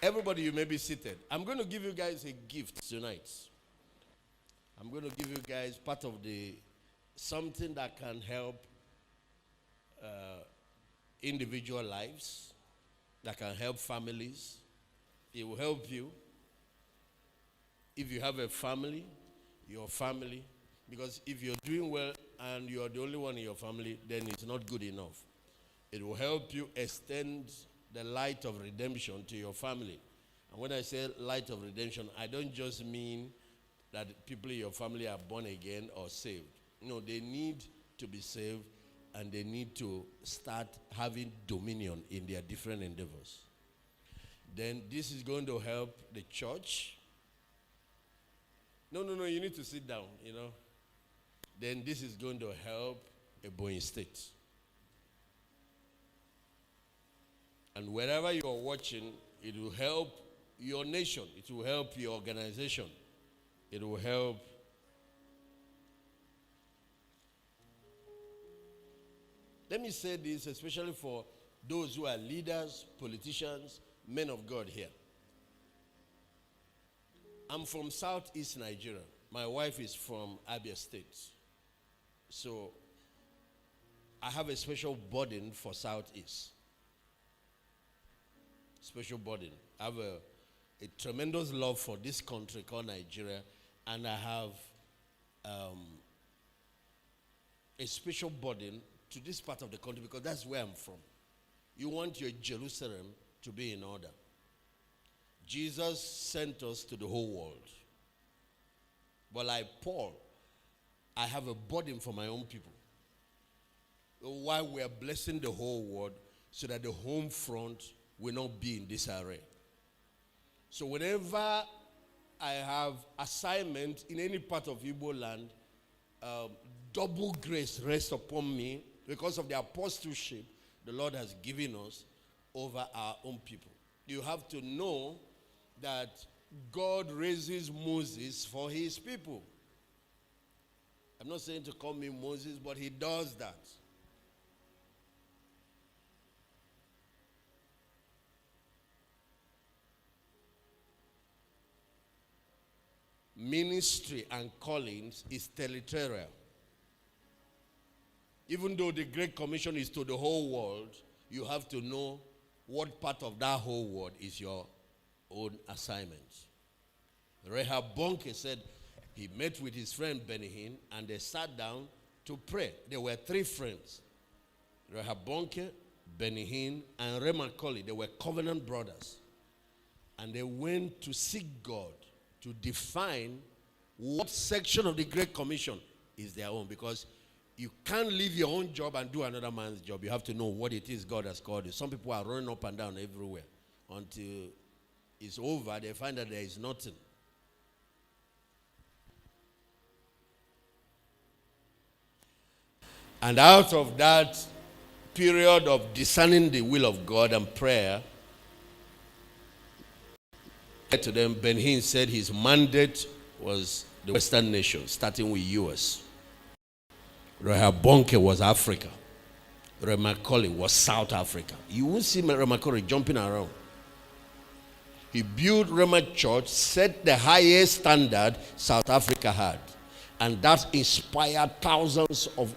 Everybody, you may be seated. I'm going to give you guys a gift tonight. I'm going to give you guys part of the something that can help individual lives, that can help families. It will help you if you have a family, your family. Because if you're doing well and you're the only one in your family, then it's not good enough. It will help you extend the light of redemption to your family. And when I say light of redemption, I don't just mean that people in your family are born again or saved. No, they need to be saved and they need to start having dominion in their different endeavors. Then this is going to help the church. No, you need to sit down, Then this is going to help Ebonyi State. And wherever you are watching, it will help your nation. It will help your organization. It will help. Let me say this, especially for those who are leaders, politicians, men of God here. I'm from Southeast Nigeria. My wife is from Abia State. So I have a special burden for Southeast. Special burden. I have a tremendous love for this country called Nigeria, and I have a special burden to this part of the country because that's where I'm from. You want your Jerusalem to be in order. Jesus sent us to the whole world. But like Paul, I have a burden for my own people. While we are blessing the whole world so that the home front will not be in disarray. So whenever I have assignment in any part of Igbo land, double grace rests upon me because of the apostleship the Lord has given us over our own people. You have to know that God raises Moses for his people. I'm not saying to call me Moses, but he does that. Ministry and callings is territorial. Even though the Great Commission is to the whole world, you have to know what part of that whole world is your own assignment. Rehab Bonke said he met with his friend Benihin and they sat down to pray. There were three friends. Rehab Bonke, Benihin, and Remakoli. They were covenant brothers. And they went to seek God to define what section of the Great Commission is their own. Because you can't leave your own job and do another man's job. You have to know what it is God has called you. Some people are running up and down everywhere. Until it's over, they find that there is nothing. And out of that period of discerning the will of God and prayer, to them, Ben-Hinn said his mandate was the Western nations, starting with U.S. Rehoboam was Africa. Remakoli was South Africa. You won't see Remakoli jumping around. He built Rema Church, set the highest standard South Africa had. And that inspired thousands of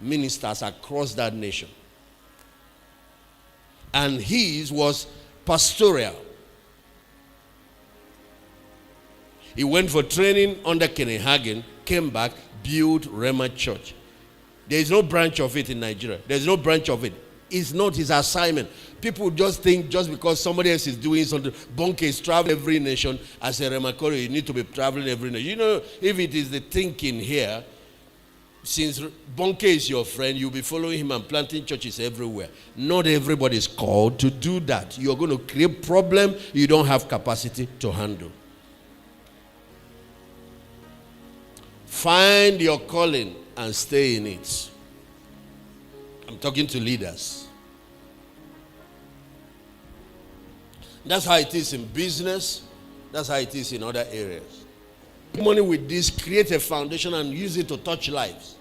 ministers across that nation. And his was pastoral. He went for training under Kenneth Hagin, came back, built Rema Church. There is no branch of it in Nigeria. There is no branch of it. It's not his assignment. People just think just because somebody else is doing something, Bonke is traveling every nation. As a Remakori, you need to be traveling every nation. You know, if it is the thinking here, since Bonke is your friend, you'll be following him and planting churches everywhere. Not everybody is called to do that. You're going to create problem you don't have capacity to handle. Find your calling and stay in it. I'm talking to leaders. That's how it is in business. That's how it is in other areas. Money with this, create a foundation and use it to touch lives.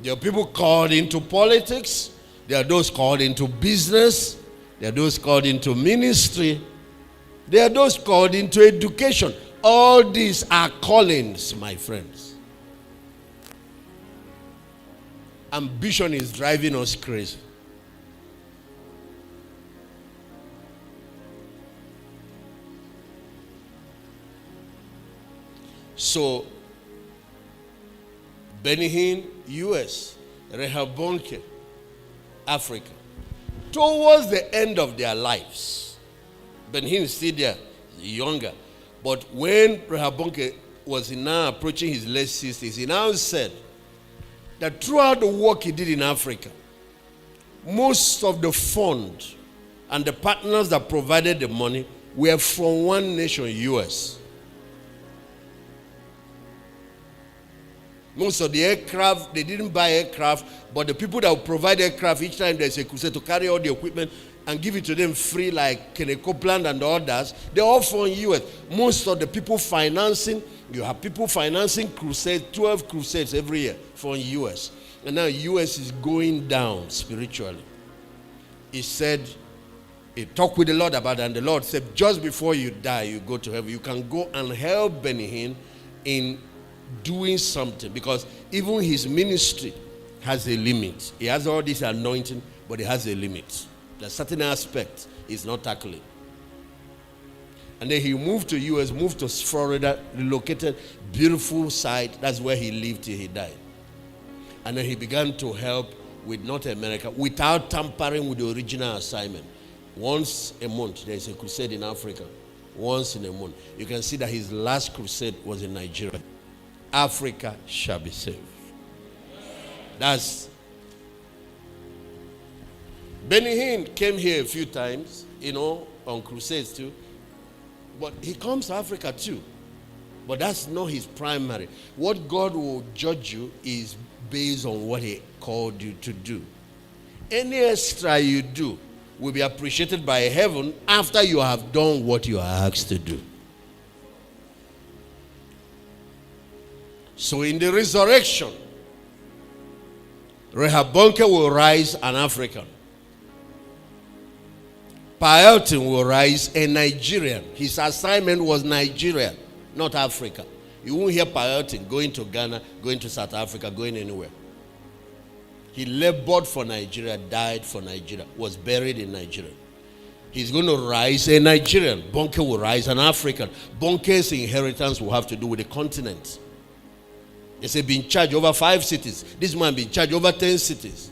There are people called into politics. There are those called into business. There are those called into ministry. There are those called into education. All these are callings, my friends. Ambition is driving us crazy. So, Benny Hinn, US, Rehoboam, Africa. Towards the end of their lives, Benny Hinn is still there, younger. But when Rehoboam was now approaching his late 60s, he now said that throughout the work he did in Africa, most of the fund and the partners that provided the money were from one nation, US. Most of the aircraft, they didn't buy aircraft, but the people that would provide aircraft, each time there's a crusade to carry all the equipment and give it to them free, like Kenneth Copeland and others, they're all from US. Most of the people financing, you have people financing crusades, 12 crusades every year from US. And now US is going down spiritually. He said, he talked with the Lord about it, and the Lord said, just before you die, you go to heaven. You can go and help Benny Hinn in doing something, because even his ministry has a limit. He has all this anointing, but it has a limit. There's certain aspects he's not tackling. And then he moved to US, moved to Florida, relocated, beautiful site. That's where he lived till he died. And then he began to help with North America without tampering with the original assignment. Once a month, there's a crusade in Africa. Once in a month. You can see that his last crusade was in Nigeria. Africa shall be saved. That's Benny Hinn came here a few times, on crusades too. But he comes to Africa too. But that's not his primary. What God will judge you is based on what he called you to do. Any extra you do will be appreciated by heaven after you have done what you are asked to do. So in the resurrection, Rehoboam will rise an African. Paelton will rise a Nigerian. His assignment was Nigeria, not Africa. You won't hear Paelton going to Ghana, going to South Africa, going anywhere. He labored for Nigeria, died for Nigeria, was buried in Nigeria. He's going to rise a Nigerian. Bonke will rise an African. Bonke's inheritance will have to do with the continent. They say be in charge over 5 cities. This man be in charge over 10 cities.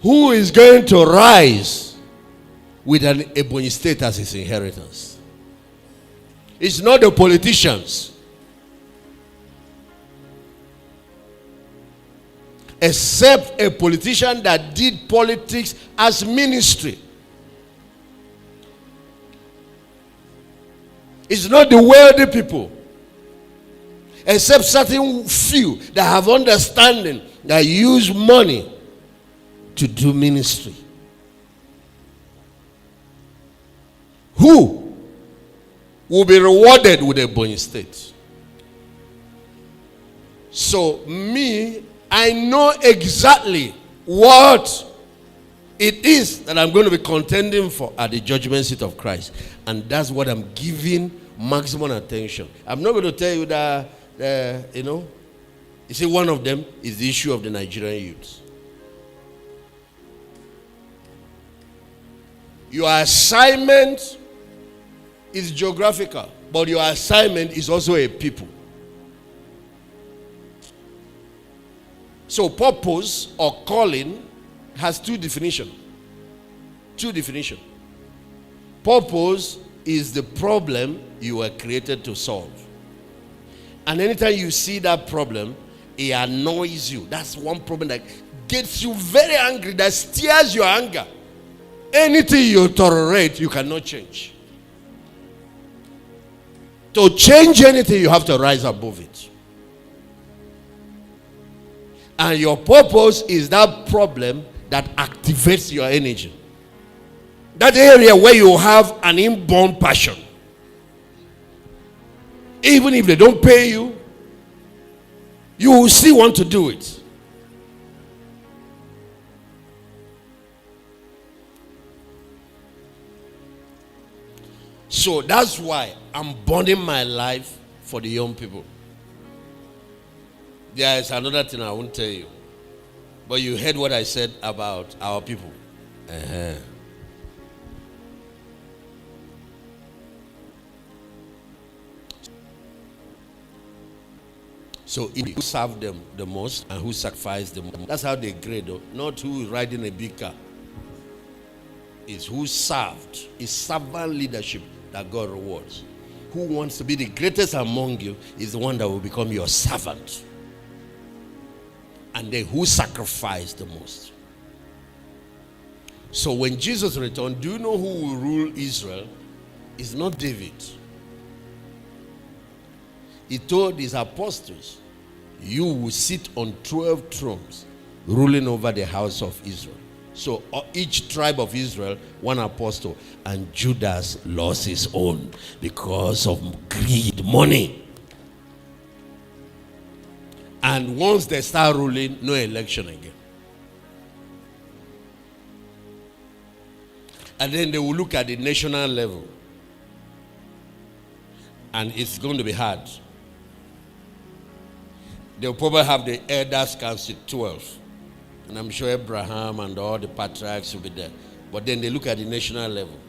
Who is going to rise with an Ebonyi state as his inheritance? It's not the politicians. Except a politician that did politics as ministry. It's not the wealthy people. Except certain few that have understanding, that use money to do ministry. Who will be rewarded with a Ebonyi state? So me, I know exactly what it is that I'm going to be contending for at the judgment seat of Christ. And that's what I'm giving maximum attention. I'm not going to tell you that, you see, one of them is the issue of the Nigerian youth. Your assignment is geographical, but your assignment is also a people. So purpose or calling has two definitions. Purpose is the problem you were created to solve. And anytime you see that problem, it annoys you. That's one problem that gets you very angry, that steers your anger. Anything you tolerate, you cannot change. To change anything, you have to rise above it. And your purpose is that problem that activates your energy. That area where you have an inborn passion. Even if they don't pay you, you will still want to do it. So that's why I'm burning my life for the young people. There is another thing I won't tell you. But you heard what I said about our people. Uh-huh. So who served them the most and who sacrificed them. That's how they grade, though. Not who is riding a big car. It's who served. It's servant leadership that God rewards. Who wants to be the greatest among you is the one that will become your servant. And then who sacrificed the most. So when Jesus returned, do you know who will rule Israel? It's not David. He told his apostles, you will sit on 12 thrones ruling over the house of Israel. So each tribe of Israel, one apostle, and Judas lost his own because of greed, money. And once they start ruling, no election again. And then they will look at the national level. And it's going to be hard. They'll probably have the elders council 12. And I'm sure Abraham and all the patriarchs will be there. But then they look at the national level.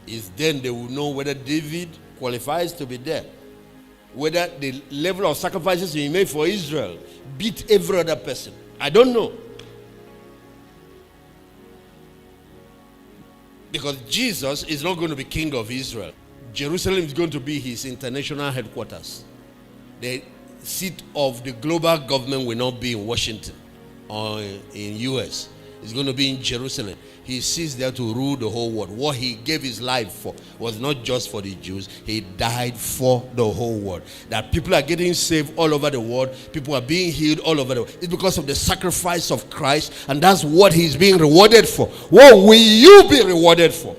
It's then they will know whether David qualifies to be there. Whether the level of sacrifices he made for Israel beat every other person. I don't know. Because Jesus is not going to be king of Israel. Jerusalem is going to be his international headquarters. The seat of the global government will not be in Washington or in US. It's going to be in Jerusalem. He sits there to rule the whole world. What he gave his life for was not just for the Jews. He died for the whole world. That people are getting saved all over the world. People are being healed all over the world. It's because of the sacrifice of Christ. And that's what he's being rewarded for. What will you be rewarded for?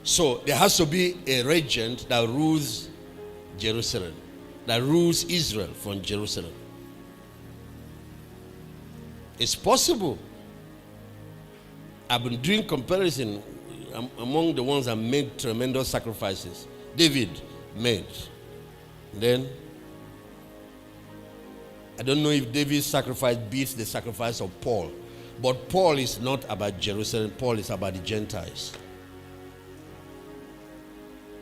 So there has to be a regent that rules Jerusalem. That rules Israel from Jerusalem. It's possible. I've been doing comparison among the ones that made tremendous sacrifices. David made. Then, I don't know if David's sacrifice beats the sacrifice of Paul. But Paul is not about Jerusalem. Paul is about the Gentiles.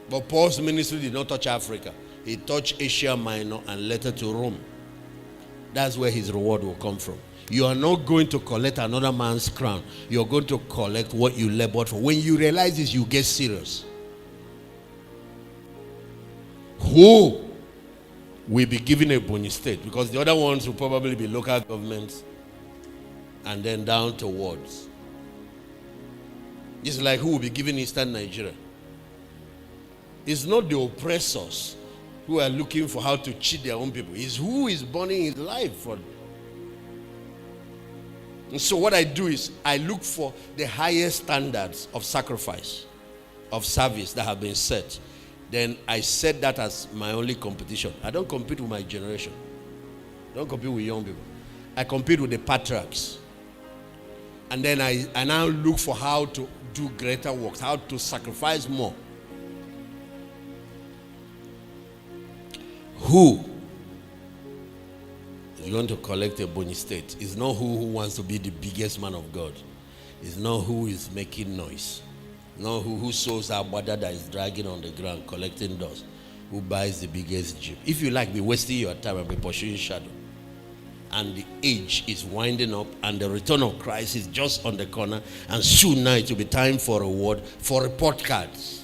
But Paul's ministry did not touch Africa. He touched Asia Minor and later to Rome. That's where his reward will come from. You are not going to collect another man's crown. You're going to collect what you labored for. When you realize this, you get serious. Who will be given a Ebonyi state? Because the other ones will probably be local governments and then down to wards. It's like who will be given Eastern Nigeria. It's not the oppressors who are looking for how to cheat their own people. It's who is burning his life for. And so what I do is I look for the highest standards of sacrifice, of service that have been set. Then I set that as my only competition. I don't compete with my generation. I don't compete with young people. I compete with the patriarchs. And then I now look for how to do greater works, how to sacrifice more. Who is going to collect a Ebonyi state? It's not who wants to be the biggest man of God. It's not who is making noise. Not who sows our brother that is dragging on the ground, collecting dust. Who buys the biggest jeep. If you like, be wasting your time and be pursuing shadow. And the age is winding up and the return of Christ is just on the corner. And soon now it will be time for reward, for report cards.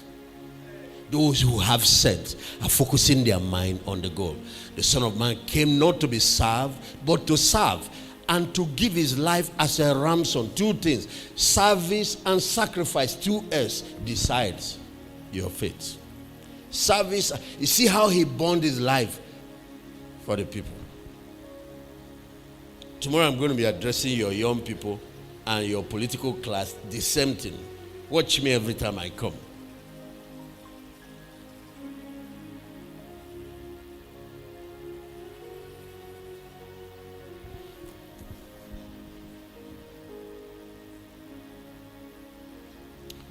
Those who have sense are focusing their mind on the goal. The Son of Man came not to be served, but to serve and to give his life as a ransom. Two things, service and sacrifice. 2S decides your faith. Service, you see how he burned his life for the people. Tomorrow I'm going to be addressing your young people and your political class the same thing. Watch me every time I come.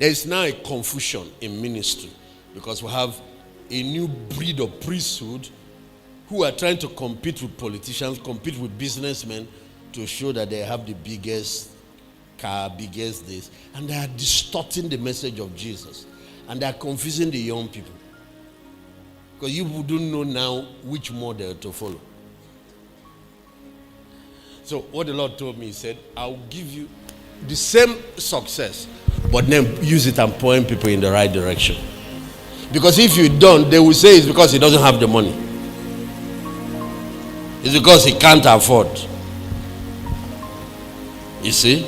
There is now a confusion in ministry because we have a new breed of priesthood who are trying to compete with politicians, compete with businessmen to show that they have the biggest car, biggest this. And they are distorting the message of Jesus. And they are confusing the young people. Because you don't know now which model to follow. So what the Lord told me, he said, I'll give you the same success, but then use it and point people in the right direction. Because if you don't, they will say it's because he doesn't have the money. It's because he can't afford. You see?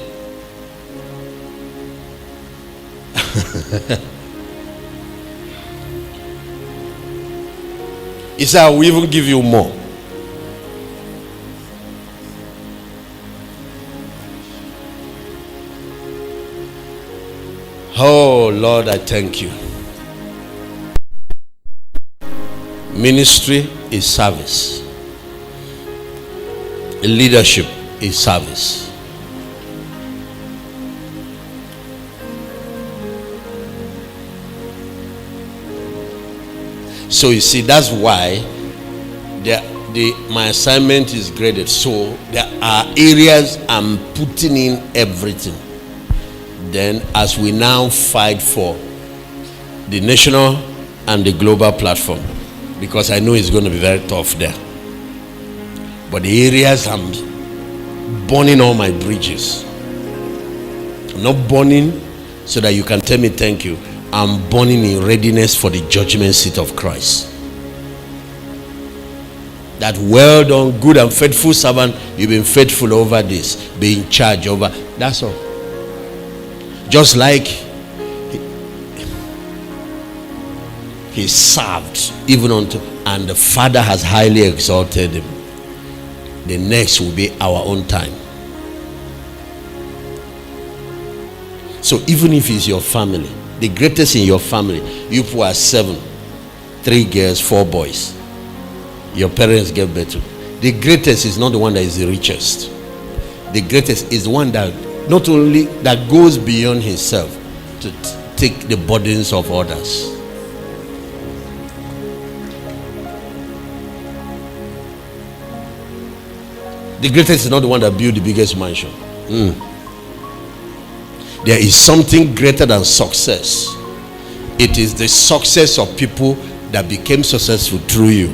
He said, I will even give you more. Oh Lord, I thank you. Ministry is service. Leadership is service. So you see, that's why my assignment is graded. So there are areas I'm putting in everything. Then as we now fight for the national and the global platform, because I know it's going to be very tough there. But the areas I'm burning all my bridges. I'm not burning so that you can tell me thank you. I'm burning in readiness for the judgment seat of Christ. That well done, good and faithful servant, you've been faithful over this, be in charge over. That's all. Just like he served even unto, and the Father has highly exalted him. The next will be our own time. So even if it's your family, the greatest in your family, you who are 7, 3 girls, 4 boys, your parents gave birth to. The greatest is not the one that is the richest. The greatest is the one that not only that goes beyond himself to take the burdens of others. The greatest is not the one that built the biggest mansion. There is something greater than success. It is the success of people that became successful through you.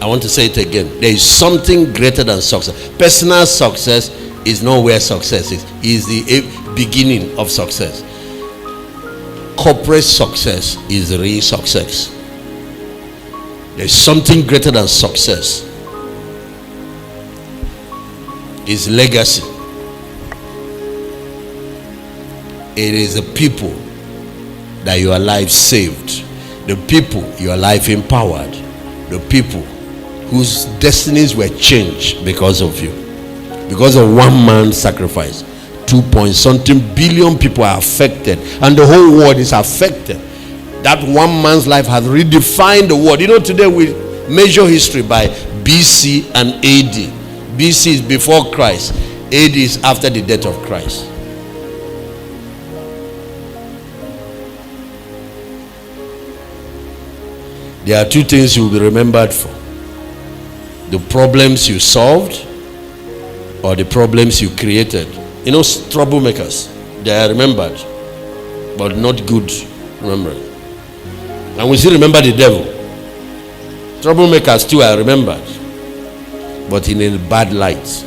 I want to say it again. There is something greater than success. Personal success is not where success is. It is the beginning of success. Corporate success is the real success. There is something greater than success. It's legacy. It is the people that your life saved, the people your life empowered, the people whose destinies were changed because of you, because of one man's sacrifice. 2.something billion people are affected, and the whole world is affected. That one man's life has redefined the world. You know, today we measure history by BC and AD. BC is before Christ, AD is after the death of Christ. There are 2 things you will be remembered for: the problems you solved or the problems you created. You know, troublemakers, they are remembered, but not good remembering. And we still remember the devil. Troublemakers too are remembered, but in a bad light.